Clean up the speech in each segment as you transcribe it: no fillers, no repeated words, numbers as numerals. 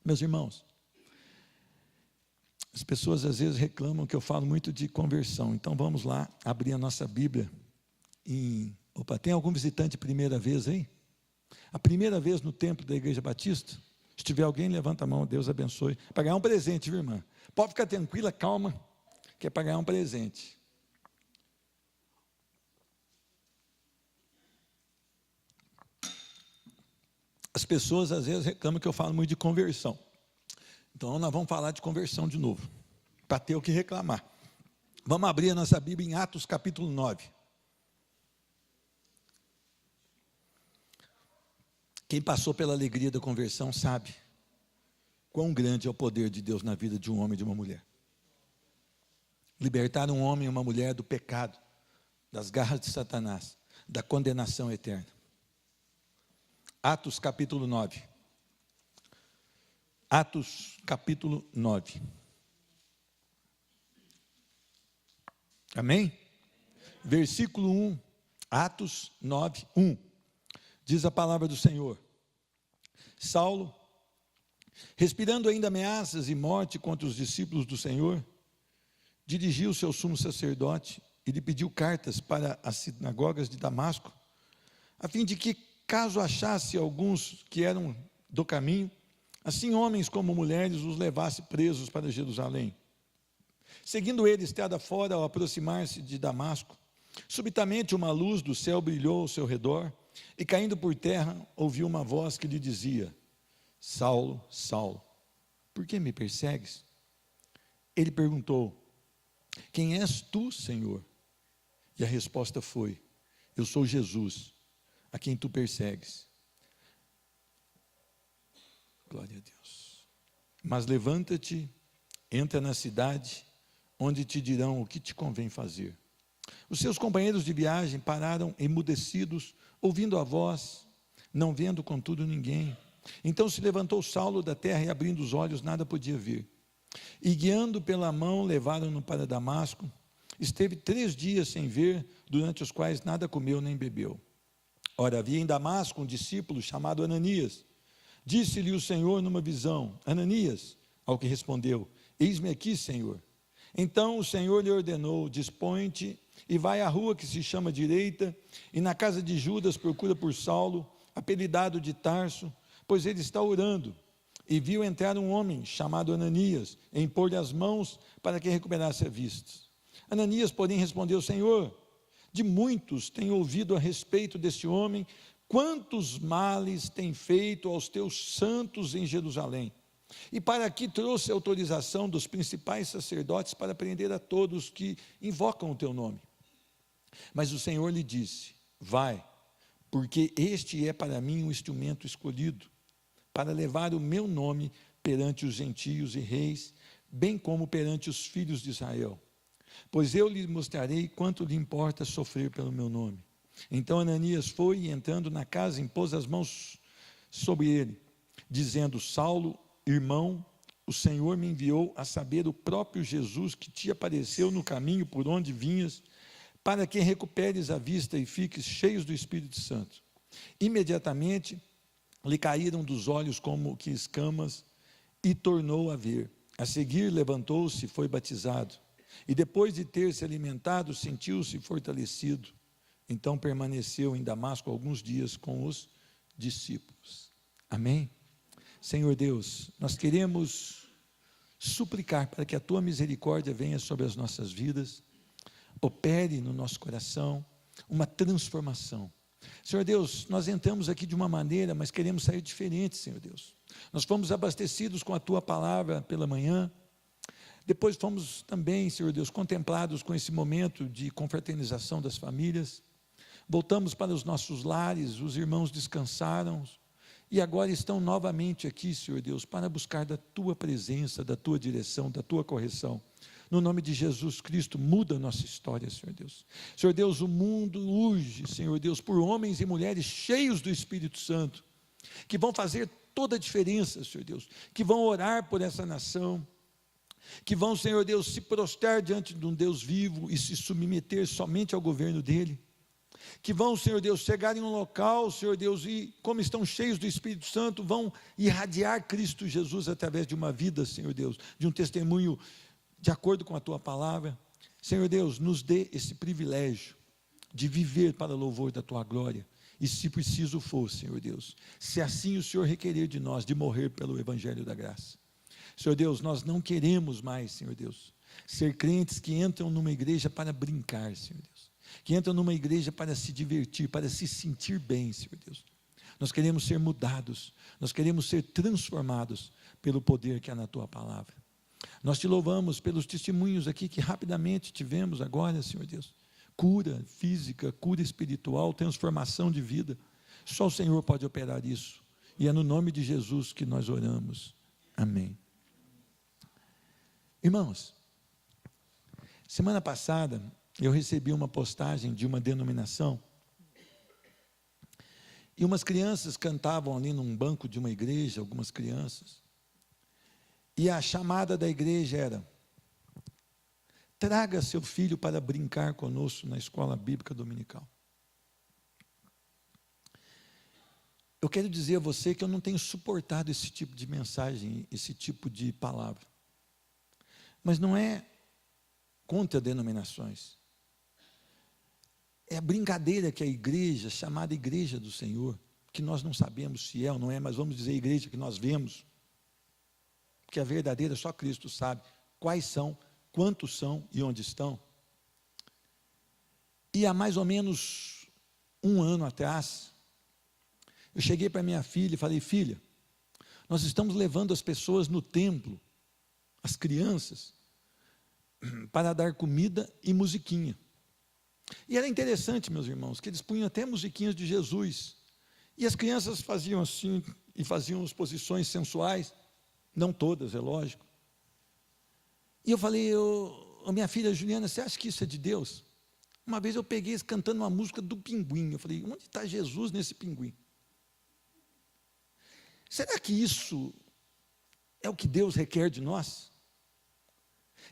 Meus irmãos, as pessoas às vezes reclamam que eu falo muito de conversão, então vamos lá abrir a nossa Bíblia Opa, tem algum visitante primeira vez aí? A primeira vez no templo da Igreja Batista? Se tiver alguém, levanta a mão, Deus abençoe. Para ganhar um presente, viu, irmã? Pode ficar tranquila, calma, que é para ganhar um presente. As pessoas às vezes reclamam que eu falo muito de conversão. Então nós vamos falar de conversão de novo, para ter o que reclamar. Vamos abrir a nossa Bíblia em Atos capítulo 9. Quem passou pela alegria da conversão sabe quão grande é o poder de Deus na vida de um homem e de uma mulher. Libertar um homem e uma mulher do pecado, das garras de Satanás, da condenação eterna. Atos capítulo 9. Atos capítulo 9. Amém? Versículo 1. Atos 9, 1. Diz a palavra do Senhor: Saulo, respirando ainda ameaças e morte contra os discípulos do Senhor, dirigiu-se ao sumo sacerdote e lhe pediu cartas para as sinagogas de Damasco, a fim de que, caso achasse alguns que eram do caminho, assim homens como mulheres os levasse presos para Jerusalém. Seguindo ele estrada fora, ao aproximar-se de Damasco, subitamente uma luz do céu brilhou ao seu redor, e caindo por terra, ouviu uma voz que lhe dizia: Saulo, Saulo, por que me persegues? Ele perguntou: quem és tu, Senhor? E a resposta foi: eu sou Jesus, a quem tu persegues. Glória a Deus. Mas levanta-te, entra na cidade, onde te dirão o que te convém fazer. Os seus companheiros de viagem pararam emudecidos, ouvindo a voz, não vendo contudo ninguém. Então se levantou Saulo da terra e, abrindo os olhos, nada podia ver. E guiando pela mão, levaram-no para Damasco. Esteve 3 dias sem ver, durante os quais nada comeu nem bebeu. Ora, havia em Damasco um discípulo chamado Ananias. Disse-lhe o Senhor numa visão: Ananias. Ao que respondeu: eis-me aqui, Senhor. Então o Senhor lhe ordenou: dispõe-te e vai à rua que se chama Direita, e na casa de Judas procura por Saulo, apelidado de Tarso, pois ele está orando. E viu entrar um homem chamado Ananias, e impor-lhe as mãos para que recuperasse a vista. Ananias, porém, respondeu: Senhor, de muitos tenho ouvido a respeito deste homem, quantos males tem feito aos teus santos em Jerusalém. E para aqui trouxe autorização dos principais sacerdotes para prender a todos que invocam o teu nome. Mas o Senhor lhe disse: vai, porque este é para mim um instrumento escolhido, para levar o meu nome perante os gentios e reis, bem como perante os filhos de Israel. Pois eu lhe mostrarei quanto lhe importa sofrer pelo meu nome. Então Ananias foi e, entrando na casa, impôs as mãos sobre ele, dizendo: Saulo, irmão, o Senhor me enviou, a saber, o próprio Jesus que te apareceu no caminho por onde vinhas, para que recuperes a vista e fiques cheios do Espírito Santo. Imediatamente lhe caíram dos olhos como que escamas e tornou a ver. A seguir levantou-se e foi batizado. E depois de ter se alimentado, sentiu-se fortalecido. Então permaneceu em Damasco alguns dias com os discípulos. Amém? Senhor Deus, nós queremos suplicar para que a tua misericórdia venha sobre as nossas vidas, opere no nosso coração uma transformação. Senhor Deus, nós entramos aqui de uma maneira, mas queremos sair diferente, Senhor Deus. Nós fomos abastecidos com a tua palavra pela manhã, depois fomos também, Senhor Deus, contemplados com esse momento de confraternização das famílias, voltamos para os nossos lares, os irmãos descansaram, e agora estão novamente aqui, Senhor Deus, para buscar da tua presença, da tua direção, da tua correção. No nome de Jesus Cristo, muda a nossa história, Senhor Deus. Senhor Deus, o mundo urge, Senhor Deus, por homens e mulheres cheios do Espírito Santo, que vão fazer toda a diferença, Senhor Deus, que vão orar por essa nação, que vão, Senhor Deus, se prostrar diante de um Deus vivo e se submeter somente ao governo dele. que vão, Senhor Deus, chegar em um local, Senhor Deus, e como estão cheios do Espírito Santo, vão irradiar Cristo Jesus através de uma vida, Senhor Deus, de um testemunho de acordo com a Tua palavra. Senhor Deus, nos dê esse privilégio de viver para o louvor da Tua glória, e se preciso for, Senhor Deus, se assim o Senhor requerer de nós, de morrer pelo Evangelho da graça. Senhor Deus, nós não queremos mais, Senhor Deus, ser crentes que entram numa igreja para brincar, Senhor Deus, que entram numa igreja para se divertir, para se sentir bem, Senhor Deus. Nós queremos ser mudados, nós queremos ser transformados pelo poder que há na Tua palavra. Nós Te louvamos pelos testemunhos aqui que rapidamente tivemos agora, Senhor Deus. Cura física, cura espiritual, transformação de vida. Só o Senhor pode operar isso. E é no nome de Jesus que nós oramos. Amém. Irmãos, semana passada eu recebi uma postagem de uma denominação e umas crianças cantavam ali num banco de uma igreja, algumas crianças, e a chamada da igreja era: traga seu filho para brincar conosco na escola bíblica dominical. Eu quero dizer a você que eu não tenho suportado esse tipo de mensagem, esse tipo de palavra. Mas não é contra denominações. É a brincadeira que a igreja, chamada Igreja do Senhor, que nós não sabemos se é ou não é, mas vamos dizer igreja que nós vemos, porque a verdadeira só Cristo sabe quais são, quantos são e onde estão. E há mais ou menos um ano atrás, eu cheguei para minha filha e falei: filha, nós estamos levando as pessoas no templo, as crianças, para dar comida e musiquinha. E era interessante, meus irmãos, que eles punham até musiquinhas de Jesus, e as crianças faziam assim, e faziam as posições sensuais, não todas, é lógico. E eu falei: minha filha Juliana, você acha que isso é de Deus? Uma vez eu peguei eles cantando uma música do pinguim, eu falei: onde está Jesus nesse pinguim? Será que isso é o que Deus requer de nós?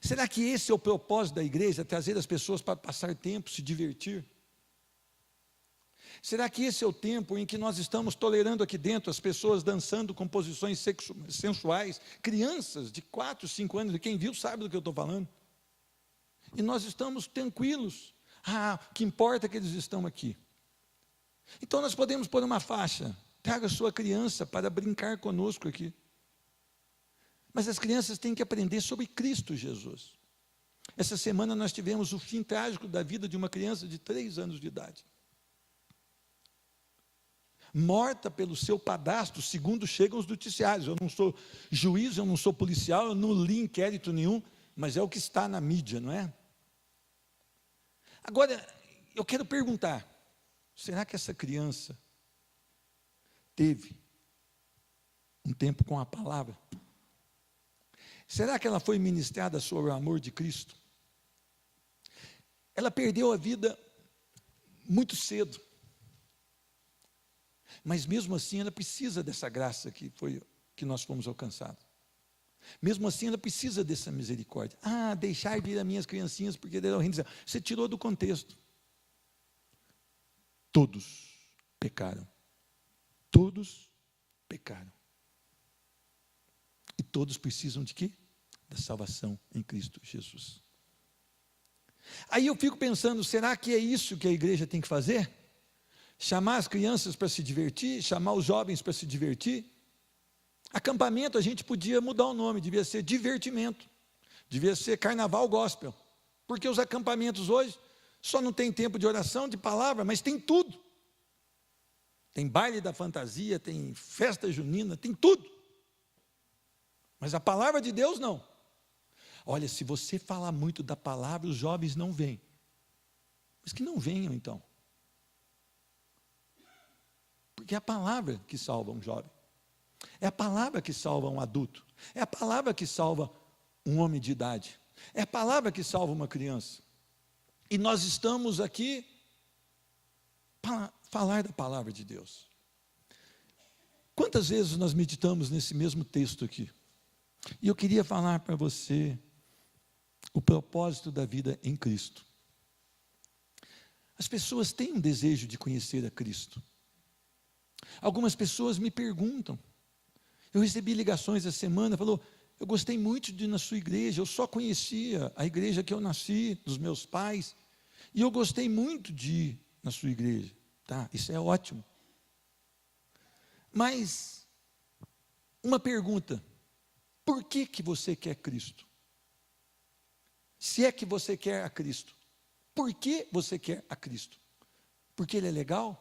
Será que esse é o propósito da igreja, trazer as pessoas para passar tempo, se divertir? Será que esse é o tempo em que nós estamos tolerando aqui dentro as pessoas dançando com posições sensuais, crianças de 4, 5 anos, quem viu sabe do que eu estou falando, e nós estamos tranquilos? O que importa é que eles estão aqui. Então nós podemos pôr uma faixa: traga sua criança para brincar conosco aqui. Mas as crianças têm que aprender sobre Cristo Jesus. Essa semana nós tivemos o fim trágico da vida de uma criança de 3 anos de idade, morta pelo seu padrasto, segundo chegam os noticiários. Eu não sou juiz, eu não sou policial, eu não li inquérito nenhum, mas é o que está na mídia, não é? Agora, eu quero perguntar: será que essa criança teve um tempo com a palavra? Será que ela foi ministrada sobre o amor de Cristo? Ela perdeu a vida muito cedo, mas mesmo assim ela precisa dessa graça que nós fomos alcançados. Mesmo assim ela precisa dessa misericórdia. Deixar vir as minhas criancinhas porque deram reino. Você tirou do contexto. Todos pecaram. Todos pecaram. E todos precisam de quê? Da salvação em Cristo Jesus. Aí eu fico pensando: será que é isso que a igreja tem que fazer? Chamar as crianças para se divertir? Chamar os jovens para se divertir? Acampamento a gente podia mudar o nome, devia ser divertimento, devia ser carnaval gospel, porque os acampamentos hoje só não tem tempo de oração, de palavra, mas tem tudo. Tem baile da fantasia, tem festa junina, tem tudo. Mas a palavra de Deus não. Olha, se você falar muito da palavra, os jovens não vêm. Mas que não venham então. Porque é a palavra que salva um jovem. É a palavra que salva um adulto. É a palavra que salva um homem de idade. É a palavra que salva uma criança. E nós estamos aqui para falar da palavra de Deus. Quantas vezes nós meditamos nesse mesmo texto aqui? E eu queria falar para você o propósito da vida em Cristo. As pessoas têm um desejo de conhecer a Cristo. Algumas pessoas me perguntam, eu recebi ligações essa semana, falou, eu gostei muito de ir na sua igreja, eu só conhecia a igreja que eu nasci, dos meus pais, e eu gostei muito de ir na sua igreja. Tá, isso é ótimo. Mas, uma pergunta, por que você quer Cristo? Se é que você quer a Cristo, por que você quer a Cristo? Porque Ele é legal?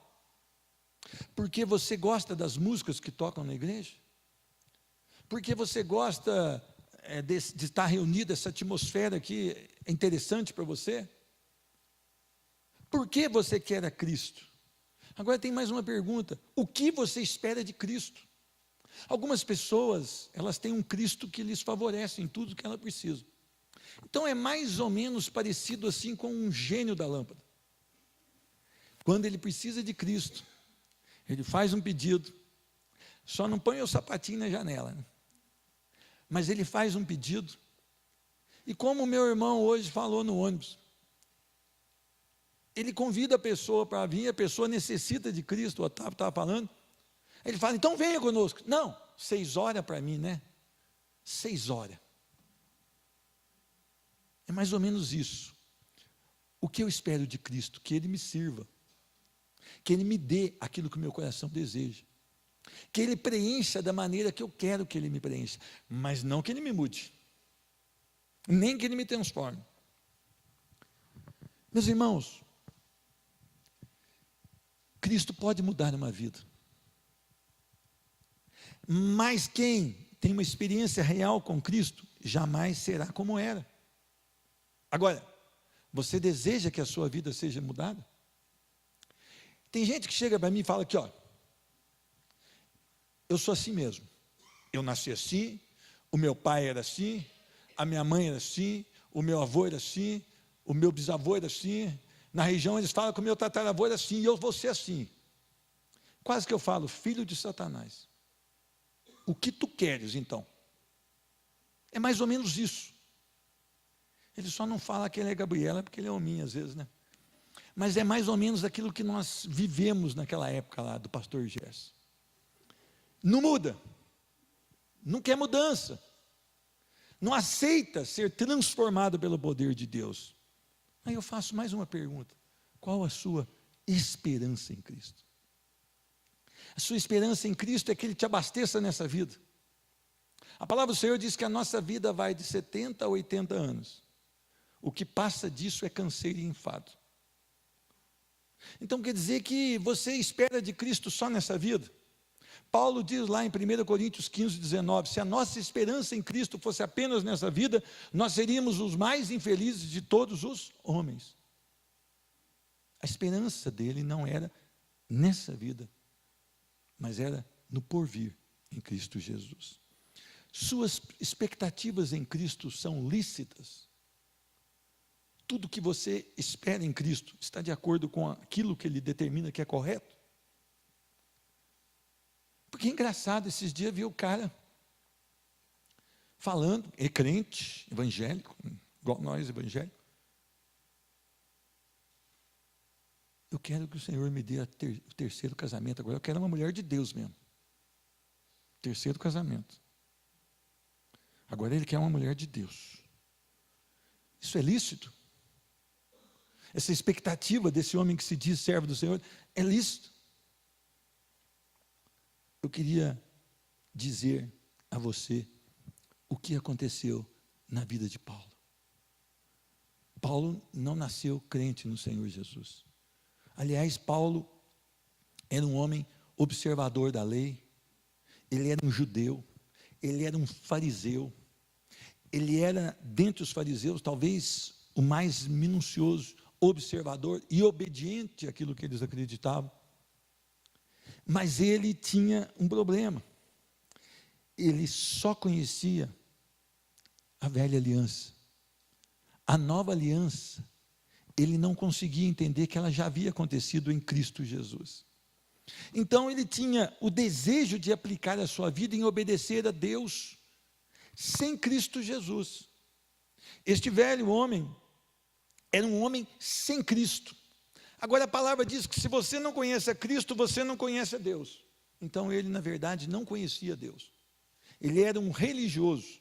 Porque você gosta das músicas que tocam na igreja? Porque você gosta de estar reunido, essa atmosfera aqui é interessante para você? Por que você quer a Cristo? Agora tem mais uma pergunta, o que você espera de Cristo? Algumas pessoas, elas têm um Cristo que lhes favorece em tudo que ela precisa. Então é mais ou menos parecido assim com um gênio da lâmpada. Quando ele precisa de Cristo, ele faz um pedido, só não põe o sapatinho na janela, né? Mas ele faz um pedido, e como o meu irmão hoje falou no ônibus, ele convida a pessoa para vir, a pessoa necessita de Cristo, o Otávio estava falando, ele fala, então venha conosco. Não, 6 horas para mim, né? 6 horas. É mais ou menos isso. O que eu espero de Cristo? Que Ele me sirva, que Ele me dê aquilo que o meu coração deseja, que Ele preencha da maneira que eu quero que Ele me preencha, mas não que Ele me mude, nem que Ele me transforme. Meus irmãos, Cristo pode mudar uma vida, mas quem tem uma experiência real com Cristo, jamais será como era. Agora, você deseja que a sua vida seja mudada? Tem gente que chega para mim e fala aqui, ó, eu sou assim mesmo, eu nasci assim, o meu pai era assim, a minha mãe era assim, o meu avô era assim, o meu bisavô era assim, na região eles falam que o meu tataravô era assim, e eu vou ser assim. Quase que eu falo, filho de Satanás, o que tu queres então? É mais ou menos isso. Ele só não fala que ele é Gabriela, porque ele é hominho às vezes, né? Mas é mais ou menos aquilo que nós vivemos naquela época lá, do pastor Gerson. Não muda, não quer mudança, não aceita ser transformado pelo poder de Deus. Aí eu faço mais uma pergunta, qual a sua esperança em Cristo? A sua esperança em Cristo é que Ele te abasteça nessa vida. A palavra do Senhor diz que a nossa vida vai de 70 a 80 anos. O que passa disso é canseiro e enfado. Então quer dizer que você espera de Cristo só nessa vida? Paulo diz lá em 1 Coríntios 15, 19, se a nossa esperança em Cristo fosse apenas nessa vida, nós seríamos os mais infelizes de todos os homens. A esperança dele não era nessa vida, mas era no porvir em Cristo Jesus. Suas expectativas em Cristo são lícitas? Tudo que você espera em Cristo está de acordo com aquilo que Ele determina que é correto? Porque é engraçado, esses dias vi o cara falando, é crente, evangélico, igual nós evangélicos. Eu quero que o Senhor me dê o terceiro casamento agora, eu quero uma mulher de Deus mesmo. Terceiro casamento. Agora ele quer uma mulher de Deus. Isso é lícito? Essa expectativa desse homem que se diz servo do Senhor, é lícito? Eu queria dizer a você o que aconteceu na vida de Paulo. Paulo não nasceu crente no Senhor Jesus. Aliás, Paulo era um homem observador da lei, ele era um judeu, ele era um fariseu, ele era, dentre os fariseus, talvez o mais minucioso, observador e obediente àquilo que eles acreditavam. Mas ele tinha um problema, ele só conhecia a velha aliança. A nova aliança, ele não conseguia entender que ela já havia acontecido em Cristo Jesus. Então ele tinha o desejo de aplicar a sua vida em obedecer a Deus, sem Cristo Jesus. Este velho homem era um homem sem Cristo. Agora a palavra diz que se você não conhece a Cristo, você não conhece a Deus. Então ele, na verdade, não conhecia Deus. Ele era um religioso.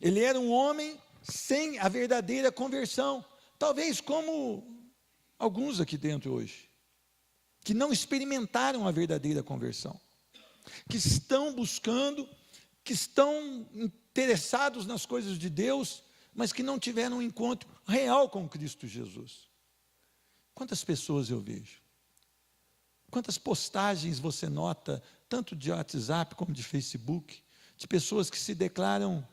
Ele era um homem sem a verdadeira conversão. Talvez como alguns aqui dentro hoje, que não experimentaram a verdadeira conversão, que estão buscando, que estão interessados nas coisas de Deus, mas que não tiveram um encontro real com Cristo Jesus. Quantas pessoas eu vejo? Quantas postagens você nota, tanto de WhatsApp como de Facebook, de pessoas que se declaram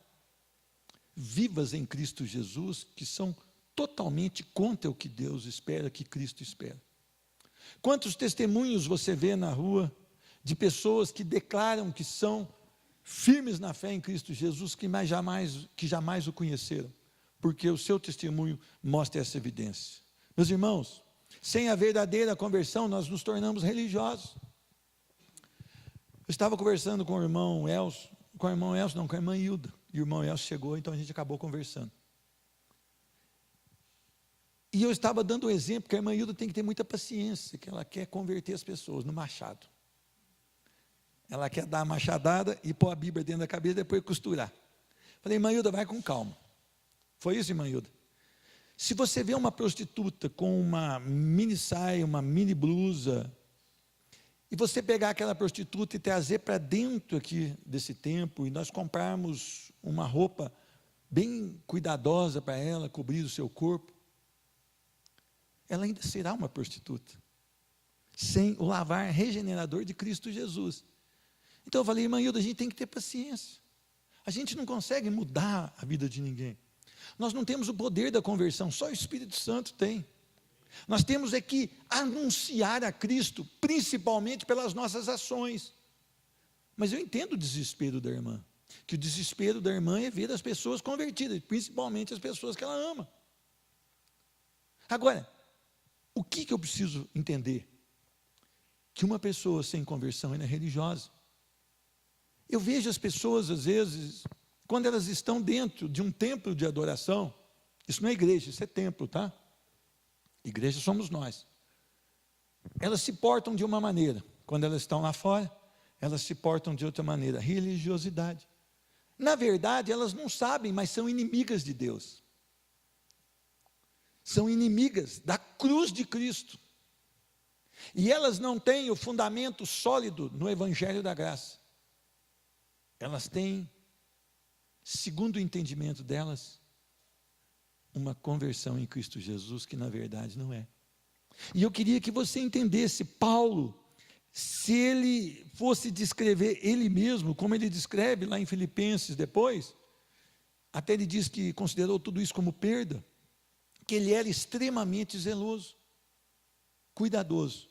vivas em Cristo Jesus, que são totalmente contra o que Deus espera, que Cristo espera. Quantos testemunhos você vê na rua de pessoas que declaram que são firmes na fé em Cristo Jesus, que jamais o conheceram, porque o seu testemunho mostra essa evidência. Meus irmãos, sem a verdadeira conversão, nós nos tornamos religiosos. Eu estava conversando com o irmão Elcio, com a irmã Hilda, e o irmão Elcio chegou, então a gente acabou conversando. E eu estava dando um exemplo que a irmã Hilda tem que ter muita paciência, que ela quer converter as pessoas no machado. Ela quer dar a machadada e pôr a Bíblia dentro da cabeça e depois costurar. Falei, irmã Hilda, vai com calma. Foi isso, irmã Hilda? Se você vê uma prostituta com uma mini saia, uma mini blusa, e você pegar aquela prostituta e trazer para dentro aqui desse templo, e nós comprarmos uma roupa bem cuidadosa para ela, cobrir o seu corpo, ela ainda será uma prostituta, sem o lavar regenerador de Cristo Jesus. Então eu falei, irmã Hilda, a gente tem que ter paciência. A gente não consegue mudar a vida de ninguém. Nós não temos o poder da conversão, só o Espírito Santo tem. Nós temos é que anunciar a Cristo, principalmente pelas nossas ações. Mas eu entendo o desespero da irmã, que o desespero da irmã é ver as pessoas convertidas, principalmente as pessoas que ela ama. Agora, o que eu preciso entender? Que uma pessoa sem conversão ela é religiosa. Eu vejo as pessoas, às vezes, quando elas estão dentro de um templo de adoração, isso não é igreja, isso é templo, tá? Igreja somos nós. Elas se portam de uma maneira, quando elas estão lá fora, elas se portam de outra maneira, religiosidade. Na verdade, elas não sabem, mas são inimigas de Deus. São inimigas da cruz de Cristo. E elas não têm o fundamento sólido no Evangelho da Graça. Elas têm, segundo o entendimento delas, uma conversão em Cristo Jesus, que na verdade não é. E eu queria que você entendesse, Paulo, se ele fosse descrever ele mesmo, como ele descreve lá em Filipenses depois, até ele diz que considerou tudo isso como perda, que ele era extremamente zeloso, cuidadoso,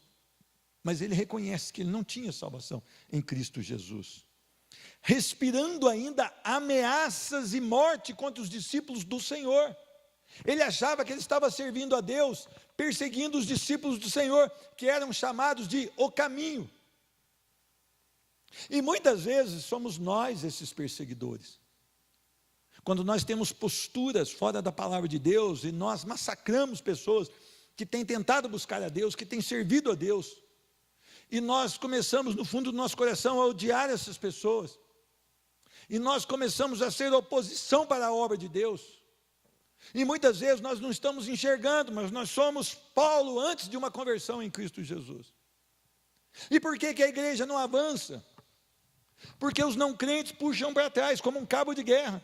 mas ele reconhece que ele não tinha salvação em Cristo Jesus, respirando ainda ameaças e morte contra os discípulos do Senhor. Ele achava que ele estava servindo a Deus, perseguindo os discípulos do Senhor, que eram chamados de o caminho. E muitas vezes somos nós esses perseguidores. Quando nós temos posturas fora da palavra de Deus, e nós massacramos pessoas que têm tentado buscar a Deus, que têm servido a Deus, e nós começamos no fundo do nosso coração a odiar essas pessoas, e nós começamos a ser oposição para a obra de Deus, e muitas vezes nós não estamos enxergando, mas nós somos Paulo antes de uma conversão em Cristo Jesus. E por que a igreja não avança? Porque os não crentes puxam para trás como um cabo de guerra.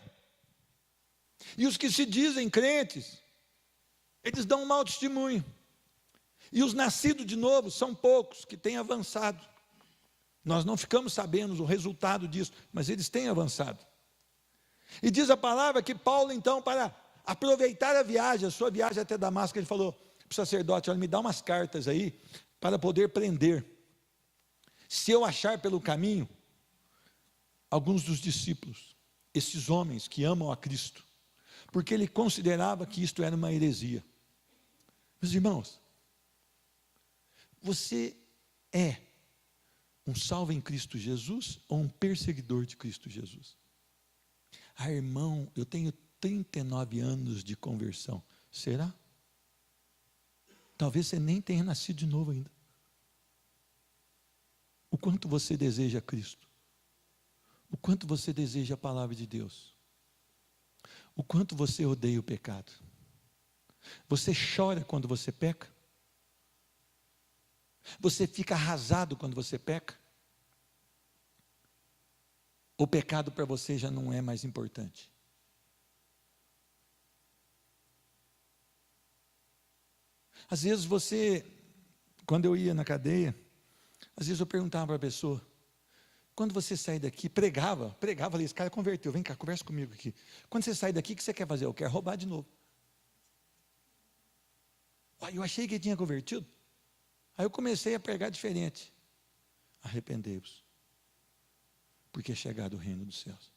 E os que se dizem crentes, eles dão um mau testemunho. E os nascidos de novo são poucos que têm avançado. Nós não ficamos sabendo o resultado disso, mas eles têm avançado. E diz a palavra que Paulo, então, para aproveitar a viagem, a sua viagem até Damasco, ele falou para o sacerdote, olha, me dá umas cartas aí, para poder prender. Se eu achar pelo caminho, alguns dos discípulos, esses homens que amam a Cristo, porque ele considerava que isto era uma heresia. Meus irmãos, você é um salvo em Cristo Jesus ou um perseguidor de Cristo Jesus? Ah, irmão, eu tenho 39 anos de conversão. Será? Talvez você nem tenha nascido de novo ainda. O quanto você deseja Cristo. O quanto você deseja a palavra de Deus. O quanto você odeia o pecado. Você chora quando você peca? Você fica arrasado quando você peca? O pecado para você já não é mais importante? Às vezes quando eu ia na cadeia, às vezes eu perguntava para a pessoa, quando você sai daqui, pregava ali, esse cara converteu, vem cá, conversa comigo aqui. Quando você sai daqui, o que você quer fazer? Eu quero roubar de novo. Eu achei que ele tinha convertido. Aí eu comecei a pregar diferente. Arrependei-vos, porque é chegado o reino dos céus.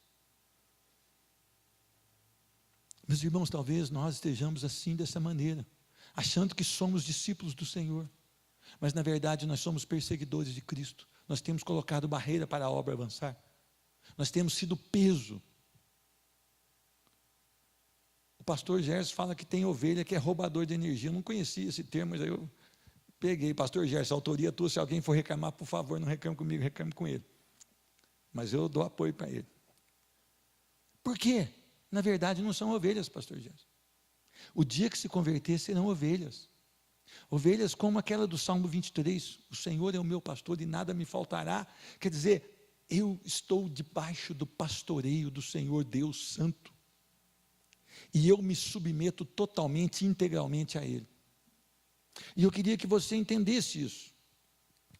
Meus irmãos, talvez nós estejamos assim, dessa maneira, achando que somos discípulos do Senhor, mas na verdade nós somos perseguidores de Cristo. Nós temos colocado barreira para a obra avançar. Nós temos sido peso. O pastor Gerson fala que tem ovelha que é roubador de energia. Eu não conhecia esse termo, mas aí eu peguei. Pastor Gerson, autoria tua, se alguém for reclamar, por favor, não reclame comigo, reclame com ele. Mas eu dou apoio para ele. Por quê? Na verdade não são ovelhas, pastor Gerson. O dia que se converter serão ovelhas. Ovelhas como aquela do Salmo 23, o Senhor é o meu pastor e nada me faltará. Quer dizer, eu estou debaixo do pastoreio do Senhor Deus Santo. E eu me submeto totalmente, integralmente a Ele. E eu queria que você entendesse isso.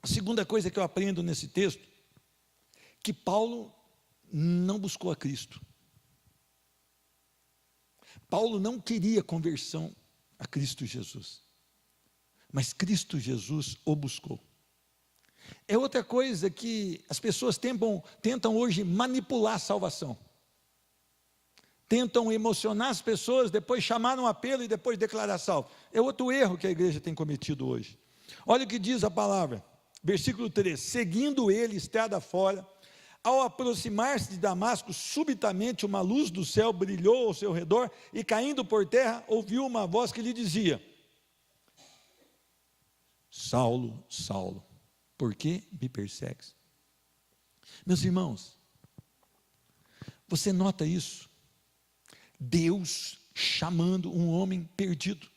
A segunda coisa que eu aprendo nesse texto, que Paulo não buscou a Cristo. Paulo não queria conversão a Cristo Jesus. Mas Cristo Jesus o buscou. É outra coisa que as pessoas tentam hoje manipular a salvação. Tentam emocionar as pessoas, depois chamar um apelo e depois declarar salvo. É outro erro que a igreja tem cometido hoje. Olha o que diz a palavra, versículo 3: seguindo ele estrada fora, ao aproximar-se de Damasco, subitamente uma luz do céu brilhou ao seu redor, e caindo por terra, ouviu uma voz que lhe dizia: Saulo, Saulo, por que me persegues? Meus irmãos, você nota isso? Deus chamando um homem perdido,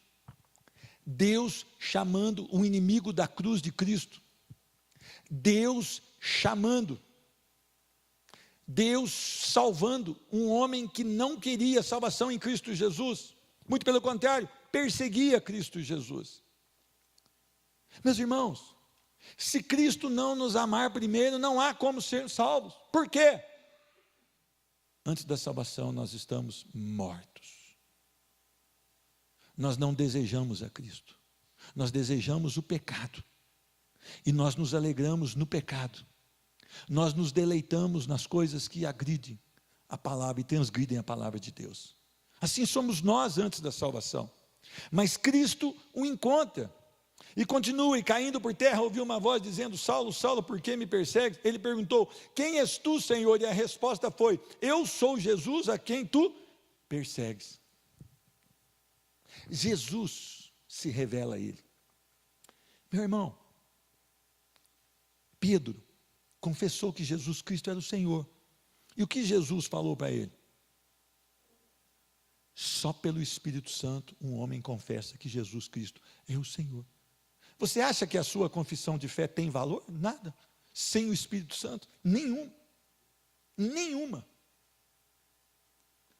Deus chamando um inimigo da cruz de Cristo, Deus chamando, Deus salvando um homem que não queria salvação em Cristo Jesus, muito pelo contrário, perseguia Cristo Jesus. Meus irmãos, se Cristo não nos amar primeiro, não há como ser salvos. Por quê? Antes da salvação nós estamos mortos. Nós não desejamos a Cristo. Nós desejamos o pecado. E nós nos alegramos no pecado. Nós nos deleitamos nas coisas que agridem a palavra e transgridem a palavra de Deus. Assim somos nós antes da salvação. Mas Cristo o encontra. E continua, e caindo por terra, ouviu uma voz dizendo: Saulo, Saulo, por que me persegues? Ele perguntou: quem és tu, Senhor? E a resposta foi: eu sou Jesus a quem tu persegues. Jesus se revela a ele. Meu irmão, Pedro confessou que Jesus Cristo era o Senhor. E o que Jesus falou para ele? Só pelo Espírito Santo um homem confessa que Jesus Cristo é o Senhor. Você acha que a sua confissão de fé tem valor? Nada. Sem o Espírito Santo? Nenhum. Nenhuma.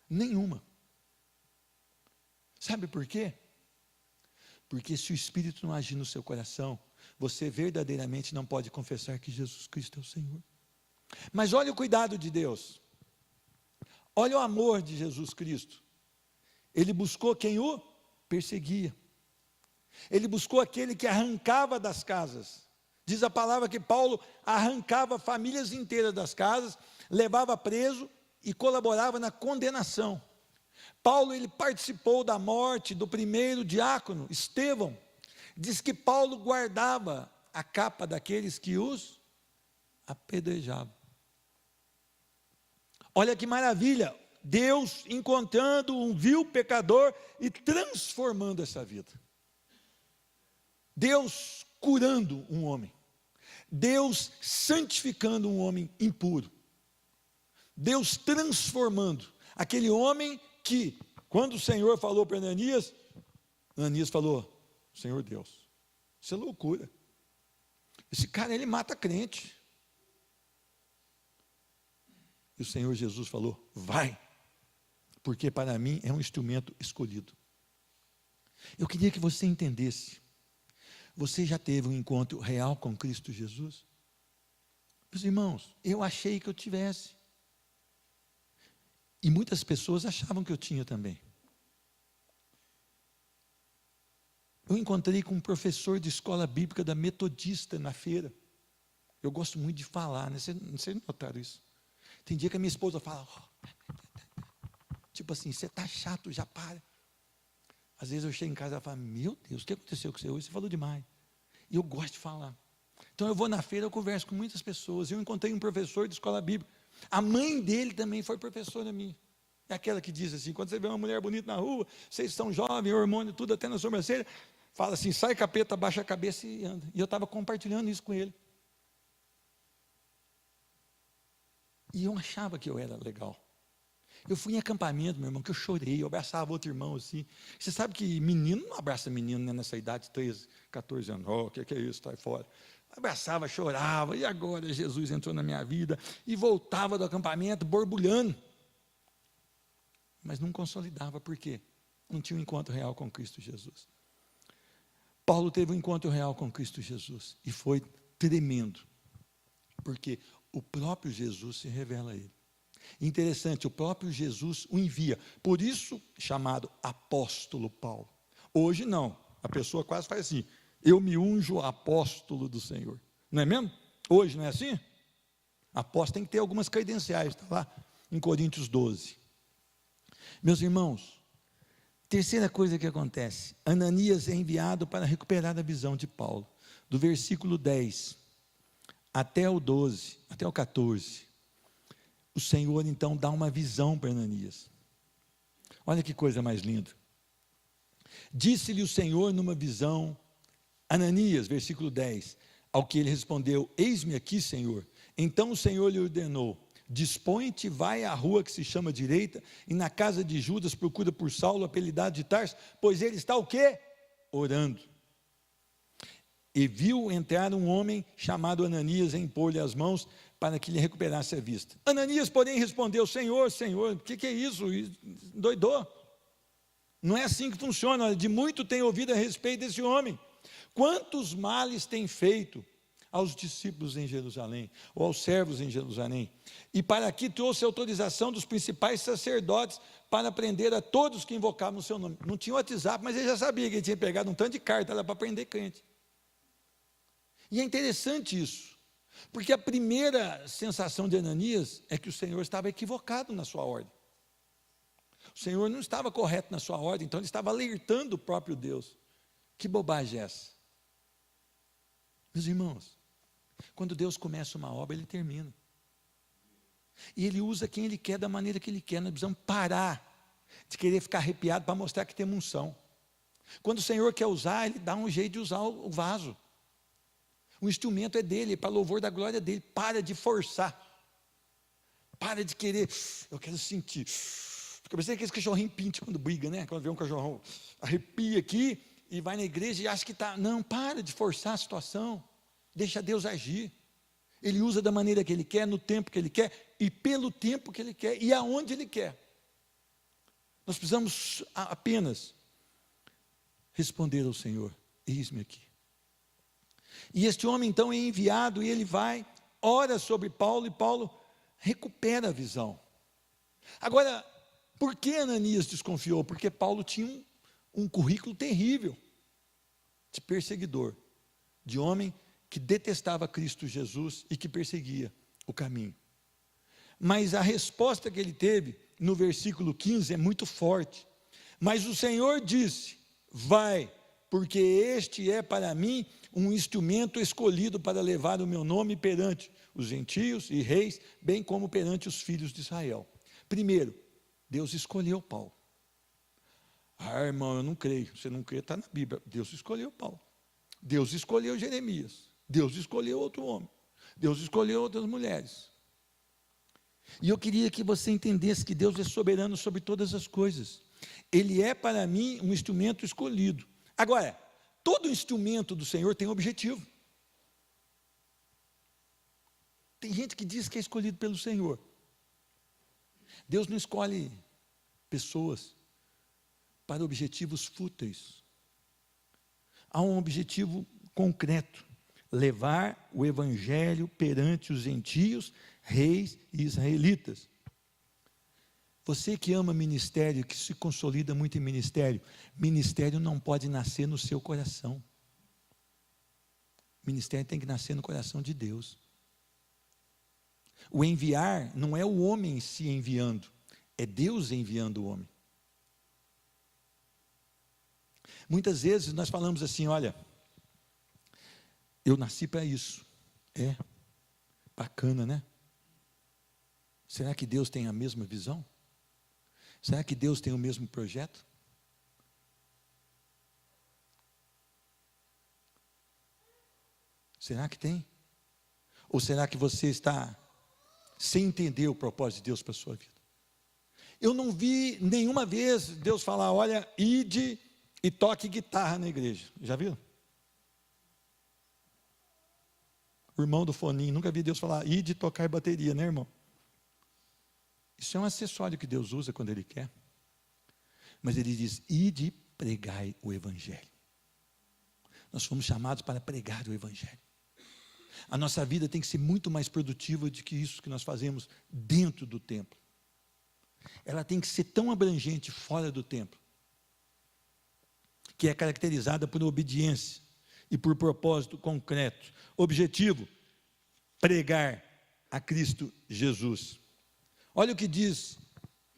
Nenhuma. Sabe por quê? Porque se o Espírito não agir no seu coração, você verdadeiramente não pode confessar que Jesus Cristo é o Senhor. Mas olha o cuidado de Deus. Olha o amor de Jesus Cristo. Ele buscou quem o perseguia. Ele buscou aquele que arrancava das casas. Diz a palavra que Paulo arrancava famílias inteiras das casas, levava preso e colaborava na condenação. Paulo, ele participou da morte do primeiro diácono, Estevão. Diz que Paulo guardava a capa daqueles que os apedrejavam. Olha que maravilha, Deus encontrando um vil pecador e transformando essa vida. Deus curando um homem, Deus santificando um homem impuro, Deus transformando aquele homem que, quando o Senhor falou para Ananias, Ananias falou: Senhor Deus, isso é loucura, esse cara ele mata crente. E o Senhor Jesus falou: vai, porque para mim é um instrumento escolhido. Eu queria que você entendesse, você já teve um encontro real com Cristo Jesus? Meus irmãos, eu achei que eu tivesse, e muitas pessoas achavam que eu tinha também. Eu encontrei com um professor de escola bíblica da Metodista na feira. Eu gosto muito de falar, né? Vocês notaram isso? Tem dia que a minha esposa fala, tipo assim, você está chato, já para. Às vezes eu chego em casa e falo: meu Deus, o que aconteceu com você hoje? Você falou demais. E eu gosto de falar. Então eu vou na feira, eu converso com muitas pessoas. Eu encontrei um professor de escola bíblica. A mãe dele também foi professora minha. É aquela que diz assim: quando você vê uma mulher bonita na rua, vocês são jovens, hormônio, tudo até na sobrancelha, fala assim: sai capeta, baixa a cabeça e anda. E eu estava compartilhando isso com ele. E eu achava que eu era legal. Eu fui em acampamento, meu irmão, que eu chorei, eu abraçava outro irmão assim. Você sabe que menino não abraça menino, né, nessa idade, 13, 14 anos. O que é isso, sai fora. Abraçava, chorava, e agora Jesus entrou na minha vida, e voltava do acampamento borbulhando. Mas não consolidava, por quê? Não tinha um encontro real com Cristo Jesus. Paulo teve um encontro real com Cristo Jesus, e foi tremendo, porque o próprio Jesus se revela a ele. Interessante, o próprio Jesus o envia, por isso chamado apóstolo Paulo. Hoje não, a pessoa quase faz assim: eu me unjo apóstolo do Senhor, não é mesmo? Hoje não é assim? Apóstolo tem que ter algumas credenciais, está lá em Coríntios 12. Meus irmãos, terceira coisa que acontece: Ananias é enviado para recuperar a visão de Paulo, do versículo 10 até o 12, até o 14, o Senhor então dá uma visão para Ananias. Olha que coisa mais linda. Disse-lhe o Senhor numa visão: Ananias, versículo 10, ao que ele respondeu: eis-me aqui, Senhor. Então o Senhor lhe ordenou: dispõe-te, vai à rua que se chama Direita, e na casa de Judas procura por Saulo, apelidado de Tarso, pois ele está o quê? Orando. E viu entrar um homem chamado Ananias, e impor-lhe as mãos para que lhe recuperasse a vista. Ananias, porém, respondeu: Senhor, Senhor, o que é isso? Doidou? Não é assim que funciona. De muito tenho ouvido a respeito desse homem. Quantos males tem feito aos discípulos em Jerusalém, ou aos servos em Jerusalém, e para aqui trouxe autorização dos principais sacerdotes para prender a todos que invocavam o seu nome. Não tinha WhatsApp, mas ele já sabia que ele tinha pegado um tanto de carta lá para prender crente. E é interessante isso, porque a primeira sensação de Ananias é que o Senhor estava equivocado na sua ordem. O Senhor não estava correto na sua ordem, então ele estava alertando o próprio Deus. Que bobagem é essa? Meus irmãos, quando Deus começa uma obra, Ele termina. E Ele usa quem Ele quer, da maneira que Ele quer. Nós precisamos parar de querer ficar arrepiado para mostrar que temos unção. Quando o Senhor quer usar, Ele dá um jeito de usar o vaso. O instrumento é dele, é para louvor da glória dele. Para de forçar. Para de querer, eu quero sentir. Porque eu pensei que esse cachorrinho pinte quando briga, né? Quando vê um cachorrão, arrepia aqui e vai na igreja e acha que está. Não, para de forçar a situação. Deixa Deus agir. Ele usa da maneira que Ele quer, no tempo que Ele quer, e pelo tempo que Ele quer, e aonde Ele quer. Nós precisamos apenas responder ao Senhor: eis-me aqui. E este homem então é enviado, e ele vai, ora sobre Paulo, e Paulo recupera a visão. Agora, por que Ananias desconfiou? Porque Paulo tinha um currículo terrível de perseguidor, de homem que detestava Cristo Jesus e que perseguia o caminho. Mas a resposta que ele teve no versículo 15 é muito forte. Mas o Senhor disse: vai, porque este é para mim um instrumento escolhido para levar o meu nome perante os gentios e reis, bem como perante os filhos de Israel. Primeiro, Deus escolheu Paulo. Ah, irmão, eu não creio. Você não crê, está na Bíblia. Deus escolheu Paulo. Deus escolheu Jeremias, Deus escolheu outro homem, Deus escolheu outras mulheres. E eu queria que você entendesse que Deus é soberano sobre todas as coisas. Ele é para mim um instrumento escolhido. Agora, todo instrumento do Senhor tem objetivo. Tem gente que diz que é escolhido pelo Senhor. Deus não escolhe pessoas para objetivos fúteis. Há um objetivo concreto: levar o evangelho perante os gentios, reis e israelitas. Você que ama ministério, que se consolida muito em ministério, ministério não pode nascer no seu coração. Ministério tem que nascer no coração de Deus. O enviar não é o homem se enviando, é Deus enviando o homem. Muitas vezes nós falamos assim: olha, eu nasci para isso. É, bacana, né? Será que Deus tem a mesma visão? Será que Deus tem o mesmo projeto? Será que tem? Ou será que você está sem entender o propósito de Deus para a sua vida? Eu não vi nenhuma vez Deus falar: olha, ide e toque guitarra na igreja. Já viu? O irmão do foninho, nunca vi Deus falar: ide tocar bateria, né, irmão? Isso é um acessório que Deus usa quando Ele quer. Mas Ele diz: ide e pregai o evangelho. Nós fomos chamados para pregar o evangelho. A nossa vida tem que ser muito mais produtiva do que isso que nós fazemos dentro do templo. Ela tem que ser tão abrangente fora do templo, que é caracterizada por obediência e por propósito concreto. Objetivo: pregar a Cristo Jesus. Olha o que diz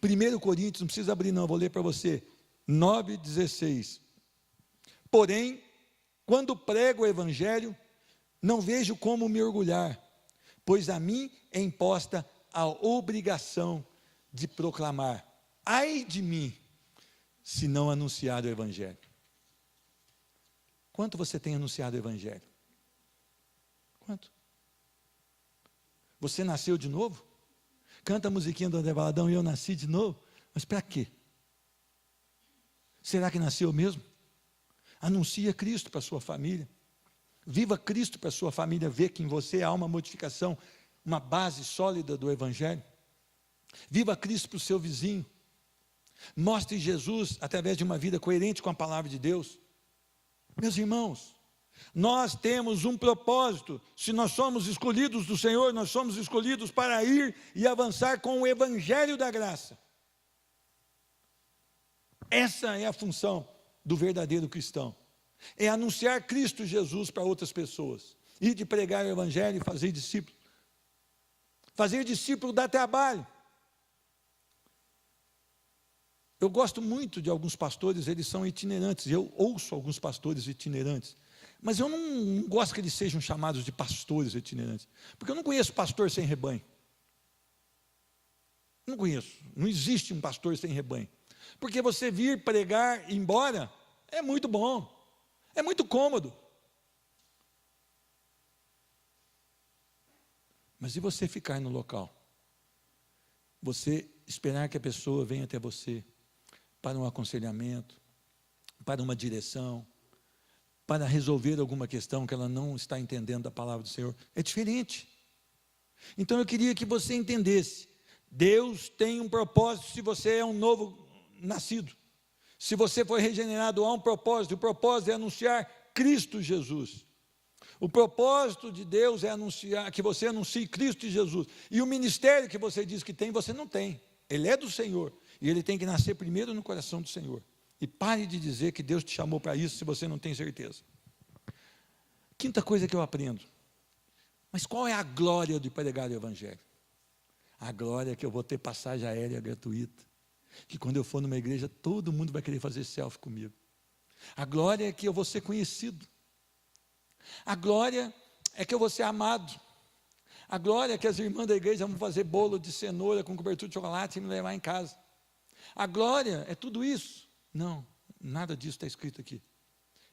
1 Coríntios, não precisa abrir não, vou ler para você, 9,16. Porém, quando prego o evangelho, não vejo como me orgulhar, pois a mim é imposta a obrigação de proclamar. Ai de mim, se não anunciar o evangelho. Quanto você tem anunciado o evangelho? Quanto? Você nasceu de novo? Canta a musiquinha do André Valadão: e eu nasci de novo. Mas para quê? Será que nasceu mesmo? Anuncia Cristo para a sua família. Viva Cristo para a sua família ver que em você há uma modificação, uma base sólida do evangelho. Viva Cristo para o seu vizinho. Mostre Jesus através de uma vida coerente com a palavra de Deus. Meus irmãos, nós temos um propósito. Se nós somos escolhidos do Senhor, nós somos escolhidos para ir e avançar com o evangelho da graça. Essa é a função do verdadeiro cristão. É anunciar Cristo Jesus para outras pessoas. Ir de pregar o evangelho e fazer discípulo. Fazer discípulo dá trabalho. Eu gosto muito de alguns pastores, eles são itinerantes. Eu ouço alguns pastores itinerantes. Mas eu não gosto que eles sejam chamados de pastores itinerantes. Porque eu não conheço pastor sem rebanho. Não conheço. Não existe um pastor sem rebanho. Porque você vir pregar e ir embora é muito bom. É muito cômodo. Mas e você ficar no local? Você esperar que a pessoa venha até você para um aconselhamento, para uma direção, para resolver alguma questão que ela não está entendendo da palavra do Senhor. É diferente. Então eu queria que você entendesse: Deus tem um propósito se você é um novo nascido. Se você foi regenerado, há um propósito. O propósito é anunciar Cristo Jesus. O propósito de Deus é anunciar, que você anuncie Cristo Jesus. E o ministério que você diz que tem, você não tem. Ele é do Senhor. E ele tem que nascer primeiro no coração do Senhor. E pare de dizer que Deus te chamou para isso se você não tem certeza. Quinta coisa que eu aprendo. Mas qual é a glória de pregar o evangelho? A glória é que eu vou ter passagem aérea gratuita. Que quando eu for numa igreja, todo mundo vai querer fazer selfie comigo. A glória é que eu vou ser conhecido. A glória é que eu vou ser amado. A glória é que as irmãs da igreja vão fazer bolo de cenoura com cobertura de chocolate e me levar em casa. A glória é tudo isso? Não, nada disso está escrito aqui.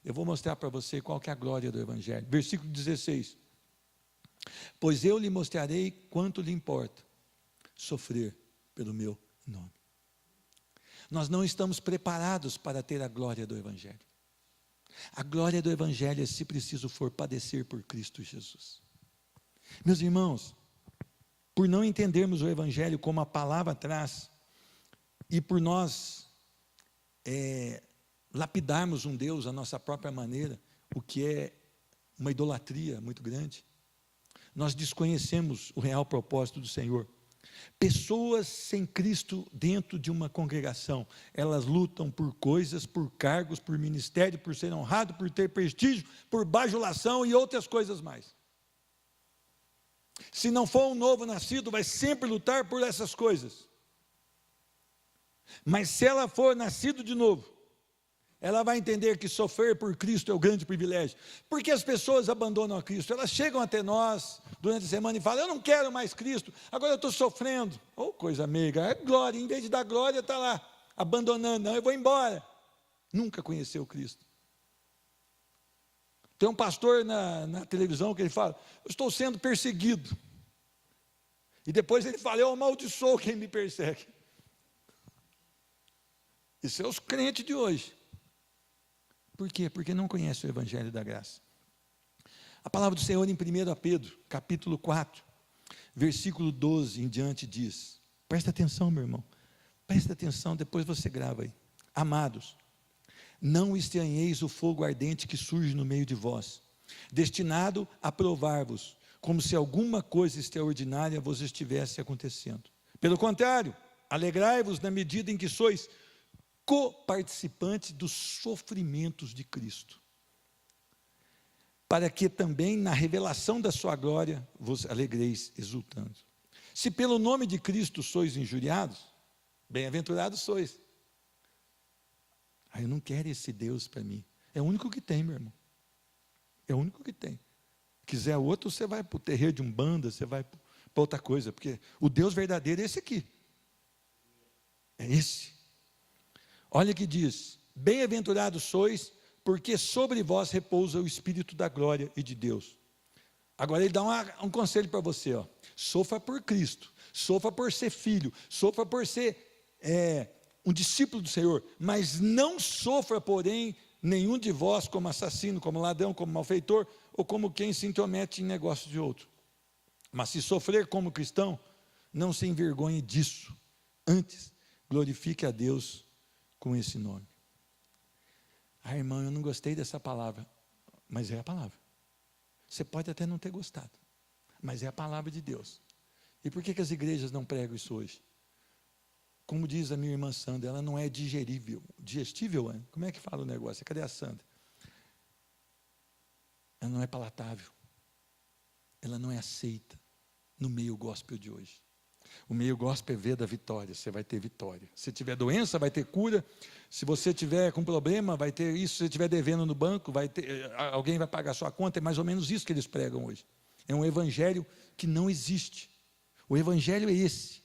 Eu vou mostrar para você qual que é a glória do Evangelho. Versículo 16. Pois eu lhe mostrarei quanto lhe importa sofrer pelo meu nome. Nós não estamos preparados para ter a glória do Evangelho. A glória do Evangelho é, se preciso for, padecer por Cristo Jesus. Meus irmãos, por não entendermos o Evangelho como a palavra traz, e por nós lapidarmos um Deus à nossa própria maneira, o que é uma idolatria muito grande, nós desconhecemos o real propósito do Senhor. Pessoas sem Cristo dentro de uma congregação, elas lutam por coisas, por cargos, por ministério, por ser honrado, por ter prestígio, por bajulação e outras coisas mais. Se não for um novo nascido, vai sempre lutar por essas coisas. Mas se ela for nascido de novo, ela vai entender que sofrer por Cristo é o grande privilégio. Porque as pessoas abandonam a Cristo, elas chegam até nós durante a semana e falam: eu não quero mais Cristo, agora eu estou sofrendo. Oh, coisa meiga, é glória, em vez de dar glória, está lá, abandonando, não, eu vou embora. Nunca conheceu Cristo. Tem um pastor na televisão que ele fala: eu estou sendo perseguido. E depois ele fala: eu amaldiçoo quem me persegue. Isso é os crentes de hoje. Por quê? Porque não conhece o Evangelho da graça. A palavra do Senhor em 1 Pedro, capítulo 4, versículo 12 em diante diz, presta atenção, meu irmão, presta atenção, depois você grava aí. Amados, não estranheis o fogo ardente que surge no meio de vós, destinado a provar-vos, como se alguma coisa extraordinária vos estivesse acontecendo. Pelo contrário, alegrai-vos na medida em que sois coparticipantes dos sofrimentos de Cristo, para que também na revelação da sua glória vos alegreis exultando. Se pelo nome de Cristo sois injuriados, bem-aventurados sois. Eu não quero esse Deus para mim. É o único que tem, meu irmão. É o único que tem. Quiser outro, você vai para o terreiro de Umbanda, você vai para outra coisa, porque o Deus verdadeiro é esse aqui. É esse. Olha que diz: bem-aventurados sois, porque sobre vós repousa o Espírito da glória e de Deus. Agora ele dá um conselho para você, ó. Sofra por Cristo, sofra por ser filho, sofra por ser um discípulo do Senhor, mas não sofra, porém, nenhum de vós como assassino, como ladrão, como malfeitor, ou como quem se intromete em negócio de outro. Mas se sofrer como cristão, não se envergonhe disso, antes glorifique a Deus com esse nome. Irmão, eu não gostei dessa palavra, mas é a palavra. Você pode até não ter gostado, mas é a palavra de Deus. E por que as igrejas não pregam isso hoje? Como diz a minha irmã Sandra, ela não é digerível. Digestível, hein? Como é que fala o negócio? Cadê a Sandra? Ela não é palatável. Ela não é aceita no meio gospel de hoje. O meio gospel é ver da vitória, você vai ter vitória. Se tiver doença, vai ter cura. Se você tiver com problema, vai ter isso. Se você estiver devendo no banco, alguém vai pagar a sua conta. É mais ou menos isso que eles pregam hoje. É um evangelho que não existe. O evangelho é esse.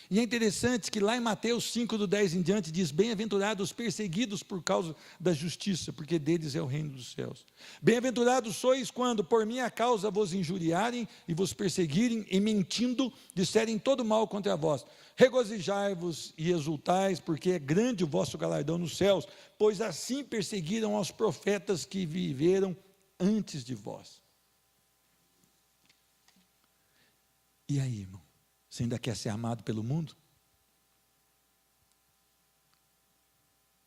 E é interessante que lá em Mateus 5, do 10 em diante, diz: bem-aventurados os perseguidos por causa da justiça, porque deles é o reino dos céus. Bem-aventurados sois quando por minha causa vos injuriarem e vos perseguirem, e mentindo disserem todo mal contra vós. Regozijai-vos e exultais, porque é grande o vosso galardão nos céus, pois assim perseguiram aos profetas que viveram antes de vós. E aí, irmão? Você ainda quer ser amado pelo mundo?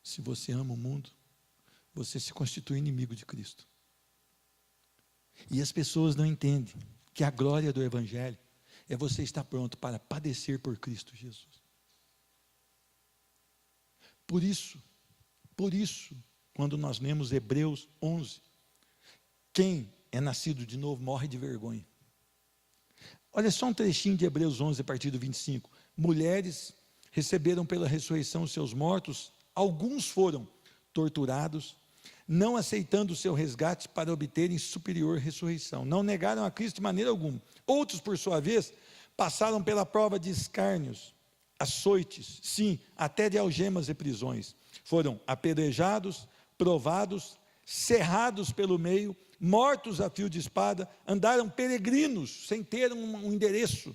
Se você ama o mundo, você se constitui inimigo de Cristo. E as pessoas não entendem que a glória do Evangelho é você estar pronto para padecer por Cristo Jesus. Por isso, quando nós lemos Hebreus 11, quem é nascido de novo morre de vergonha. Olha só um trechinho de Hebreus 11, a partir do 25. Mulheres receberam pela ressurreição os seus mortos, alguns foram torturados, não aceitando o seu resgate para obterem superior ressurreição. Não negaram a Cristo de maneira alguma. Outros, por sua vez, passaram pela prova de escárnios, açoites, sim, até de algemas e prisões. Foram apedrejados, provados, cerrados pelo meio, mortos a fio de espada, andaram peregrinos, sem ter um endereço,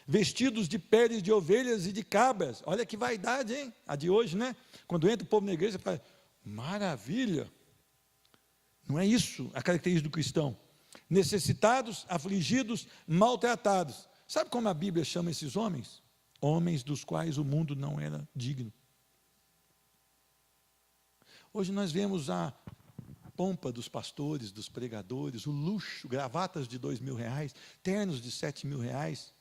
vestidos de peles de ovelhas e de cabras. Olha que vaidade, hein? A de hoje, né? Quando entra o povo na igreja, fala, maravilha. Não é isso a característica do cristão. Necessitados, afligidos, maltratados. Sabe como a Bíblia chama esses homens? Homens dos quais o mundo não era digno. Hoje nós vemos a pompa dos pastores, dos pregadores, o luxo, gravatas de R$2.000, ternos de R$7.000.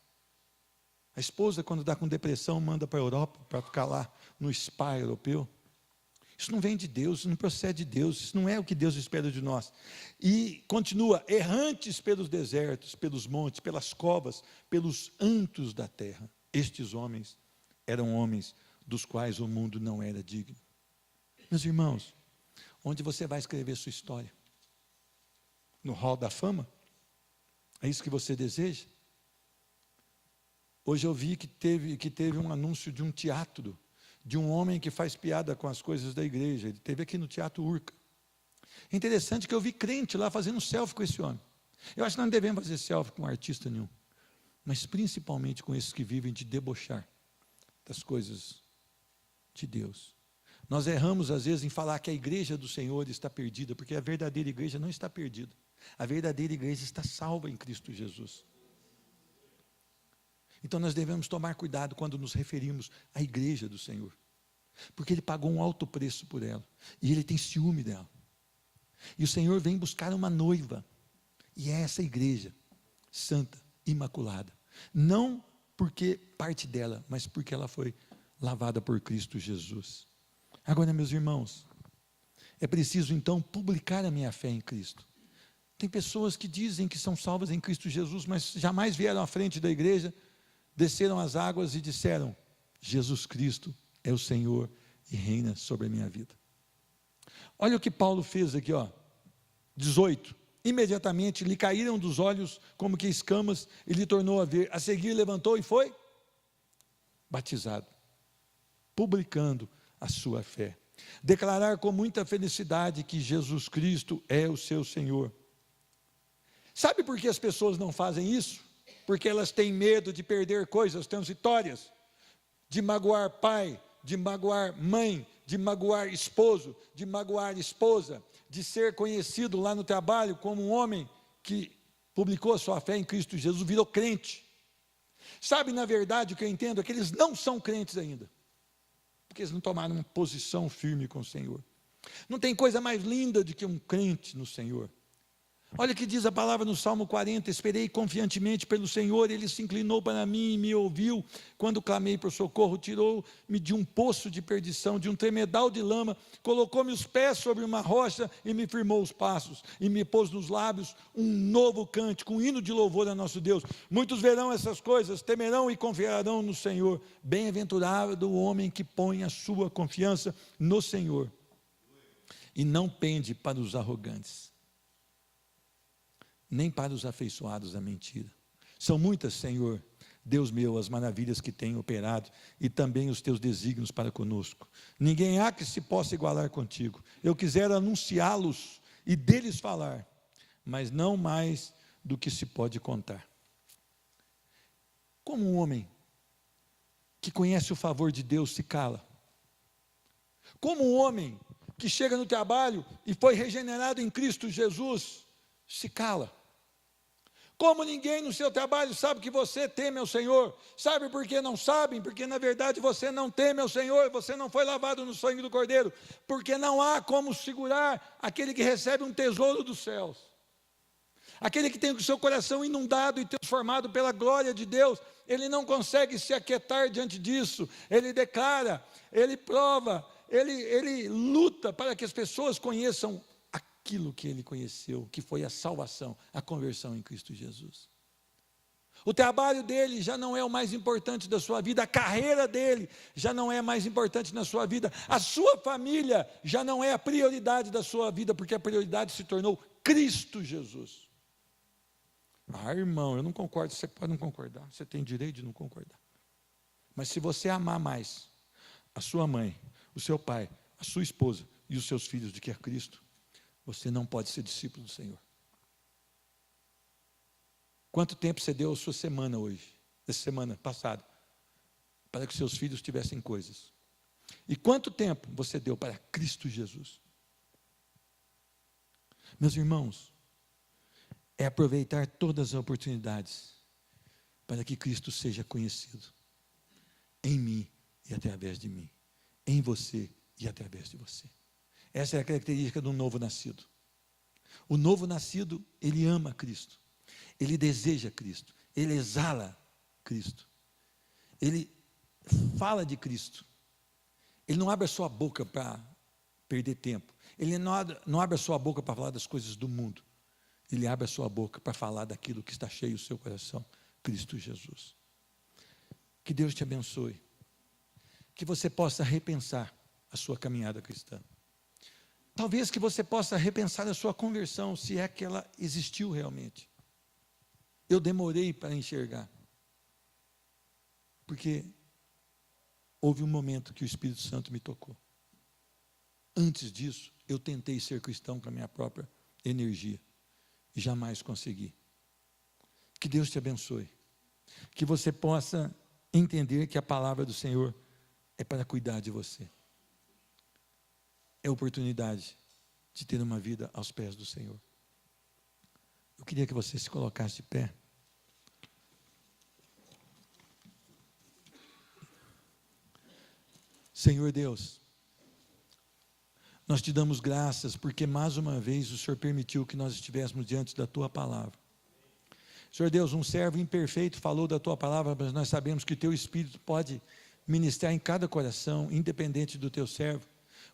A esposa, quando está com depressão, manda para a Europa para ficar lá no spa europeu. Isso não vem de Deus, isso não procede de Deus, isso não é o que Deus espera de nós. E continua, errantes pelos desertos, pelos montes, pelas covas, pelos antros da terra. Estes homens eram homens dos quais o mundo não era digno. Meus irmãos, onde você vai escrever sua história? No hall da fama? É isso que você deseja? Hoje eu vi que teve um anúncio de um teatro, de um homem que faz piada com as coisas da igreja. Ele teve aqui no Teatro Urca. É interessante que eu vi crente lá fazendo selfie com esse homem. Eu acho que nós não devemos fazer selfie com artista nenhum, mas principalmente com esses que vivem de debochar das coisas de Deus. Nós erramos às vezes em falar que a igreja do Senhor está perdida, porque a verdadeira igreja não está perdida. A verdadeira igreja está salva em Cristo Jesus. Então nós devemos tomar cuidado quando nos referimos à igreja do Senhor, porque Ele pagou um alto preço por ela, e Ele tem ciúme dela. E o Senhor vem buscar uma noiva, e é essa igreja, santa, imaculada, não porque parte dela, mas porque ela foi lavada por Cristo Jesus. Agora, meus irmãos, é preciso então publicar a minha fé em Cristo. Tem pessoas que dizem que são salvas em Cristo Jesus, mas jamais vieram à frente da igreja, desceram as águas e disseram, Jesus Cristo é o Senhor e reina sobre a minha vida. Olha o que Paulo fez aqui, 18, imediatamente lhe caíram dos olhos como que escamas, e lhe tornou a ver, a seguir levantou e foi batizado, publicando a sua fé, declarar com muita felicidade que Jesus Cristo é o seu Senhor. Sabe por que as pessoas não fazem isso? Porque elas têm medo de perder coisas transitórias, de magoar pai, de magoar mãe, de magoar esposo, de magoar esposa, de ser conhecido lá no trabalho como um homem que publicou a sua fé em Cristo Jesus, virou crente. Sabe, na verdade, o que eu entendo é que eles não são crentes ainda, porque eles não tomaram uma posição firme com o Senhor. Não tem coisa mais linda do que um crente no Senhor. Olha o que diz a palavra no Salmo 40, esperei confiantemente pelo Senhor, Ele se inclinou para mim e me ouviu, quando clamei por socorro, tirou-me de um poço de perdição, de um tremedal de lama, colocou-me os pés sobre uma rocha e me firmou os passos, e me pôs nos lábios um novo cântico, um hino de louvor a nosso Deus. Muitos verão essas coisas, temerão e confiarão no Senhor. Bem-aventurado o homem que põe a sua confiança no Senhor, e não pende para os arrogantes, nem para os afeiçoados à mentira. São muitas, Senhor, Deus meu, as maravilhas que tem operado, e também os teus desígnios para conosco. Ninguém há que se possa igualar contigo. Eu quisera anunciá-los e deles falar, mas não mais do que se pode contar. Como um homem que conhece o favor de Deus se cala? Como um homem que chega no trabalho e foi regenerado em Cristo Jesus se cala? Como ninguém no seu trabalho sabe que você teme ao Senhor? Sabe por que não sabem? Porque na verdade você não teme ao Senhor, você não foi lavado no sangue do Cordeiro, porque não há como segurar aquele que recebe um tesouro dos céus, aquele que tem o seu coração inundado e transformado pela glória de Deus. Ele não consegue se aquietar diante disso, ele declara, ele prova, ele luta para que as pessoas conheçam aquilo que ele conheceu, que foi a salvação, a conversão em Cristo Jesus. O trabalho dele já não é o mais importante da sua vida, a carreira dele já não é mais importante na sua vida, a sua família já não é a prioridade da sua vida, porque a prioridade se tornou Cristo Jesus. Ah, irmão, eu não concordo. Você pode não concordar, você tem direito de não concordar, mas se você amar mais a sua mãe, o seu pai, a sua esposa e os seus filhos do que a Cristo, você não pode ser discípulo do Senhor. Quanto tempo você deu a sua semana hoje, essa semana passada, para que seus filhos tivessem coisas? E quanto tempo você deu para Cristo Jesus? Meus irmãos, é aproveitar todas as oportunidades para que Cristo seja conhecido em mim e através de mim, em você e através de você. Essa é a característica do novo nascido. O novo nascido, ele ama Cristo, ele deseja Cristo, ele exala Cristo, ele fala de Cristo, ele não abre a sua boca para perder tempo, ele não abre a sua boca para falar das coisas do mundo, ele abre a sua boca para falar daquilo que está cheio o seu coração, Cristo Jesus. Que Deus te abençoe, que você possa repensar a sua caminhada cristã. Talvez que você possa repensar a sua conversão, se é que ela existiu realmente. Eu demorei para enxergar, porque houve um momento que o Espírito Santo me tocou. Antes disso, eu tentei ser cristão com a minha própria energia, e jamais consegui. Que Deus te abençoe, que você possa entender que a palavra do Senhor é para cuidar de você. É a oportunidade de ter uma vida aos pés do Senhor. Eu queria que você se colocasse de pé. Senhor Deus, nós te damos graças porque mais uma vez o Senhor permitiu que nós estivéssemos diante da tua palavra. Senhor Deus, um servo imperfeito falou da tua palavra, mas nós sabemos que teu Espírito pode ministrar em cada coração, independente do teu servo.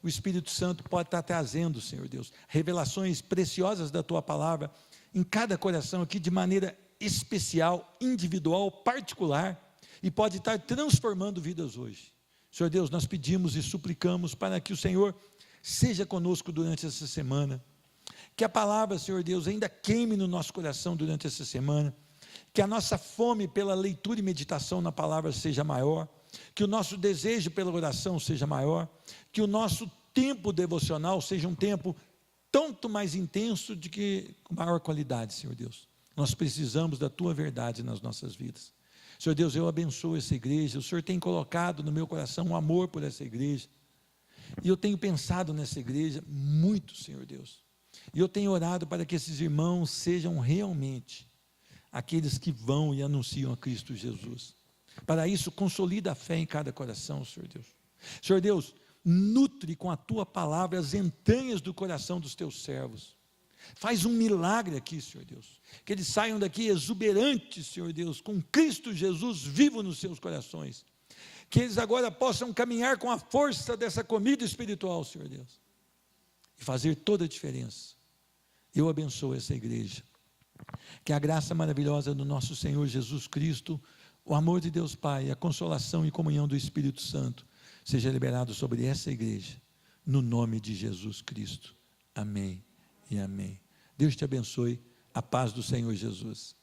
O Espírito Santo pode estar trazendo, Senhor Deus, revelações preciosas da tua palavra em cada coração aqui de maneira especial, individual, particular, e pode estar transformando vidas hoje. Senhor Deus, nós pedimos e suplicamos para que o Senhor seja conosco durante essa semana, que a palavra, Senhor Deus, ainda queime no nosso coração durante essa semana, que a nossa fome pela leitura e meditação na palavra seja maior, que o nosso desejo pela oração seja maior, que o nosso tempo devocional seja um tempo tanto mais intenso de que com maior qualidade, Senhor Deus. Nós precisamos da tua verdade nas nossas vidas. Senhor Deus, eu abençoo essa igreja, o Senhor tem colocado no meu coração um amor por essa igreja, e eu tenho pensado nessa igreja muito, Senhor Deus, e eu tenho orado para que esses irmãos sejam realmente aqueles que vão e anunciam a Cristo Jesus. Para isso, consolida a fé em cada coração, Senhor Deus. Senhor Deus, nutre com a tua palavra as entranhas do coração dos teus servos. Faz um milagre aqui, Senhor Deus, que eles saiam daqui exuberantes, Senhor Deus, com Cristo Jesus vivo nos seus corações, que eles agora possam caminhar com a força dessa comida espiritual, Senhor Deus, e fazer toda a diferença. Eu abençoo essa igreja, que a graça maravilhosa do nosso Senhor Jesus Cristo, o amor de Deus Pai, a consolação e comunhão do Espírito Santo, seja liberado sobre essa igreja, no nome de Jesus Cristo. Amém e amém. Deus te abençoe, a paz do Senhor Jesus.